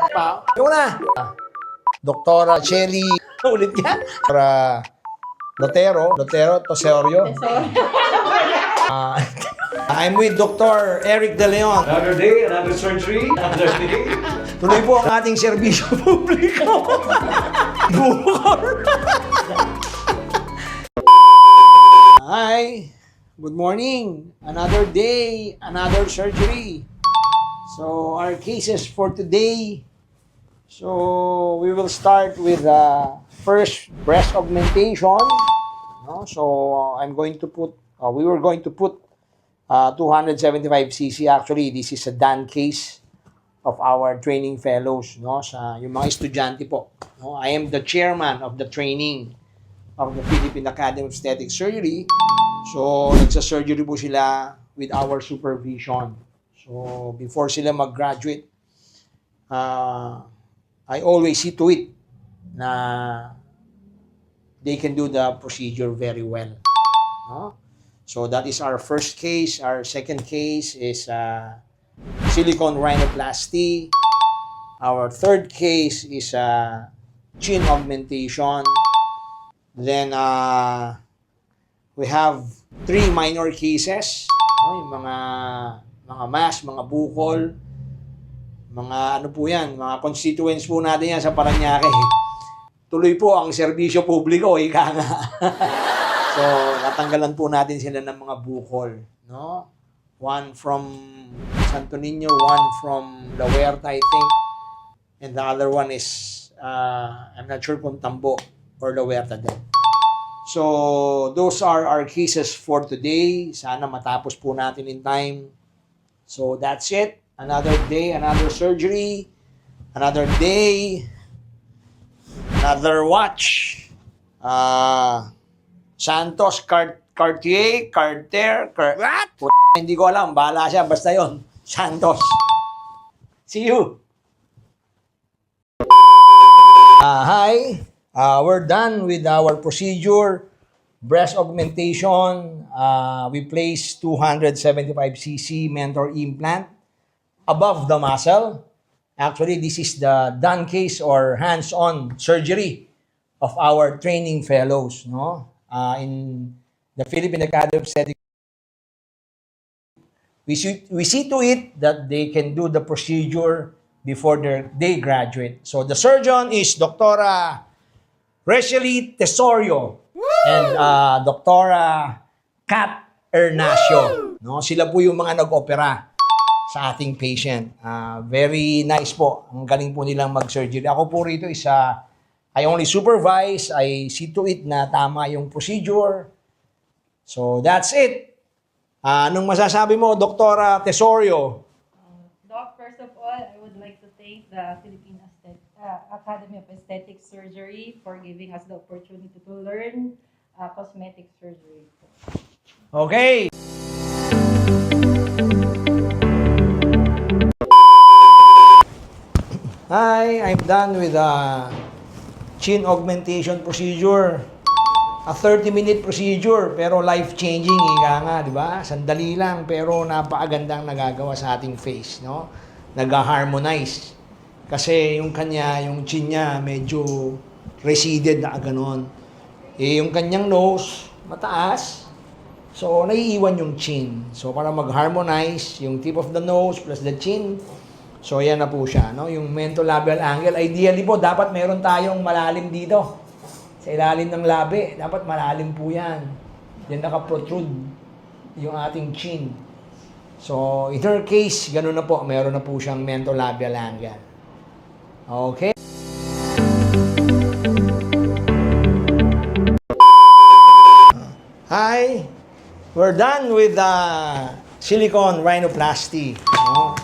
Ikaw na. Doktora Shelly. Ulit yan. Para Lotero Toserio. I'm with Dr. Eric De Leon. Another day, another surgery, another day. Tuloy po ang ating serbisyo publiko. Bukor. Hi. Good morning. Another day, another surgery. So, our cases for today. So, we will start with first breast augmentation. No? So, we were going to put 275 cc. Actually, this is a done case of our training fellows, no, sa yung mga estudyante po. No? I am the chairman of the training of the Philippine Academy of Aesthetic Surgery. So, nagsa-surgery po sila with our supervision. So, before sila mag-graduate, I always see to it na they can do the procedure very well. No? So, that is our first case. Our second case is silicone rhinoplasty. Our third case is chin augmentation. Then, we have 3 minor cases. No? Yung mga mass, mga bukol, mga ano po yan, mga constituents po natin yan sa Parañaque. Tuloy po ang serbisyo publiko, ika nga. So, natanggalan po natin sila ng mga bukol. No? One from Santo Niño, one from La Huerta, I think. And the other one is, I'm not sure kung Tambo or La Huerta din. So, those are our cases for today. Sana matapos po natin in time. So, that's it. Another day, another surgery. Another day. Another watch. Santos, Cartier. What? Hindi ko alam. Bahala siya. Basta yon. Santos. See you. Hi. We're done with our procedure. Breast augmentation. We placed 275 cc Mentor implant above the muscle. Actually, this is the done case or hands-on surgery of our training fellows, no? In the Philippine Academy of Aesthetic. We see to it that they can do the procedure before they graduate. So the surgeon is Dr. Rachely Tesorio and Dr. Kat Ernacio. No? Sila po yung mga nag-opera sa ating patient. Very nice po. Ang galing po nilang mag-surgery. Ako po rito is I only supervise. I see to it na tama yung procedure. So that's it. Anong masasabi mo, Dr. Tesorio? Doc, first of all, I would like to thank the Philippine Academy of Aesthetic Surgery for giving us the opportunity to learn cosmetic surgery. Okay. Hi, I'm done with the chin augmentation procedure. A 30-minute procedure pero life-changing, ika nga, di ba? Sandali lang pero napakagandang nagagawa sa ating face, no? Nag-harmonize. Kasi yung chin niya medyo receded na ganon. Yung kanyang nose, mataas. So, naiiwan yung chin. So, para mag-harmonize, yung tip of the nose plus the chin. So, yan na po siya, no? Yung mentolabial angle. Ideally po, dapat meron tayong malalim dito. Sa ilalim ng labi, dapat malalim po yan. Yan naka-protrude yung ating chin. So, in her case, ganun na po. Meron na po siyang mentolabial angle. Okay? Hi! We're done with the silicone rhinoplasty. No?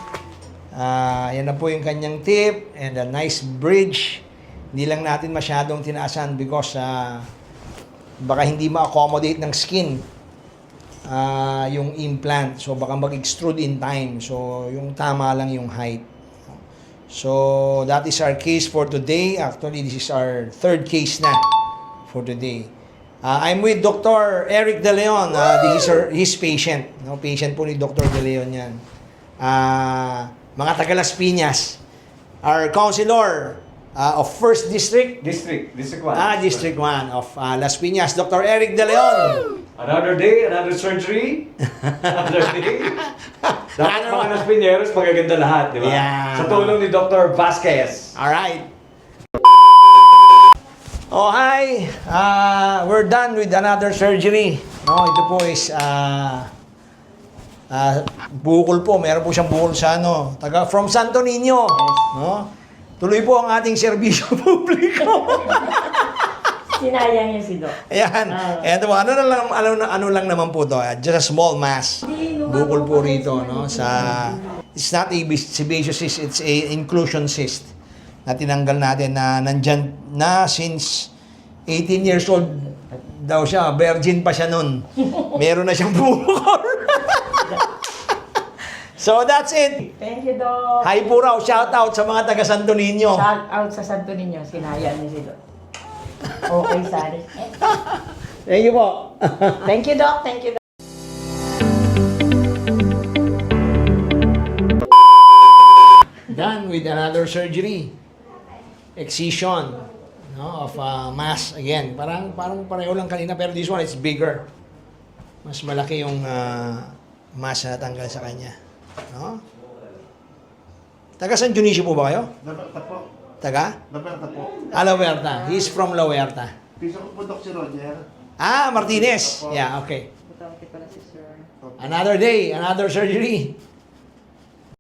Yan na po yung kanyang tip and a nice bridge. Hindi lang natin masyadong tinaasan because baka hindi ma-accommodate ng skin yung implant. So, baka mag-extrude in time. So, yung tama lang yung height. So, that is our case for today. Actually, this is our third case na for today. I'm with Dr. Eric De Leon. This is his patient. No, patient po ni Dr. De Leon yan. Mga taga Las Piñas. our councilor of 1st District, District 1. District 1 of Las Piñas, Dr. Eric De Leon. Another day, another surgery. Another day. Dapat Ano? mga Las Piñeros, magaganda lahat, di ba? Yeah. Sa tulong ni Dr. Vasquez. Alright. Oh, hi. We're done with another surgery. No, ito po is bukol po. Meron po siyang bukol sa from Santo Niño. No? Tuloy po ang ating serbisyo publiko. Sinayang niya si Doc. Ayan. Eto po, ano lang naman po to. Just a small mass. Bukol po rito, no? It's not a sebaceous cyst, it's a inclusion cyst na tinanggal natin na nandyan na since 18 years old daw siya. Virgin pa siya nun. Meron na siyang bukol. So that's it. Thank you, Doc. Hi po raw, shout out sa mga taga Santo Niño. Shout out sa Santo Niño. Sinayang niya si Doc. Okay, sorry. Thank you po. Thank you, Doc. Thank you, Doc. Done with another surgery. Excision, no, of mass again. Parang pareho lang kanina pero this one is bigger. Mas malaki yung mass na natanggal sa kanya, no? Taga San Dionisio po ba kayo? Laberta po. Taga? Laberta po. La Huerta. He's from La Huerta. Piso ko po, Doc, si Roger. Martinez. Yeah, okay. Butante pala si Sir. Another day, another surgery.